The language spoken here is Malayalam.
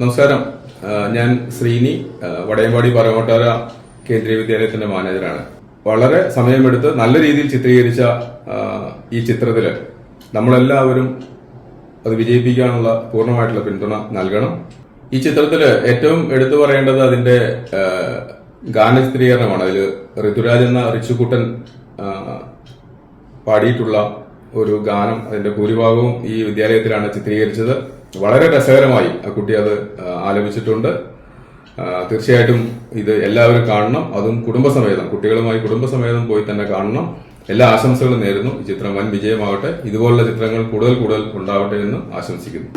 നമസ്കാരം. ഞാൻ ശ്രീനി, വടയമ്പാടി പറവോട്ടാര കേന്ദ്രീയ വിദ്യാലയത്തിന്റെ മാനേജറാണ്. വളരെ സമയമെടുത്ത് നല്ല രീതിയിൽ ചിത്രീകരിച്ച ഈ ചിത്രത്തില് നമ്മളെല്ലാവരും അത് വിജയിപ്പിക്കാനുള്ള പൂർണ്ണമായിട്ടുള്ള പിന്തുണ നൽകണം. ഈ ചിത്രത്തില് ഏറ്റവും എടുത്തു പറയേണ്ടത് അതിന്റെ ഗാനചിത്രീകരണമാണ്. അതിൽ ഋതുരാജ് എന്ന റിച്ചുകുട്ടൻ പാടിയിട്ടുള്ള ഒരു ഗാനം, അതിന്റെ ഭൂരിഭാഗവും ഈ വിദ്യാലയത്തിലാണ് ചിത്രീകരിച്ചത്. വളരെ രസകരമായി ആ കുട്ടി അത് ആലപിച്ചിട്ടുണ്ട്. തീർച്ചയായിട്ടും ഇത് എല്ലാവരും കാണണം. അതും കുടുംബസമേതം, കുട്ടികളുമായി കുടുംബസമേതം പോയി തന്നെ കാണണം. എല്ലാ ആശംസകളും നേരുന്നു. ഈ ചിത്രം വൻ വിജയമാവട്ടെ. ഇതുപോലുള്ള ചിത്രങ്ങൾ കൂടുതൽ ഉണ്ടാവട്ടെ എന്ന് ആശംസിക്കുന്നു.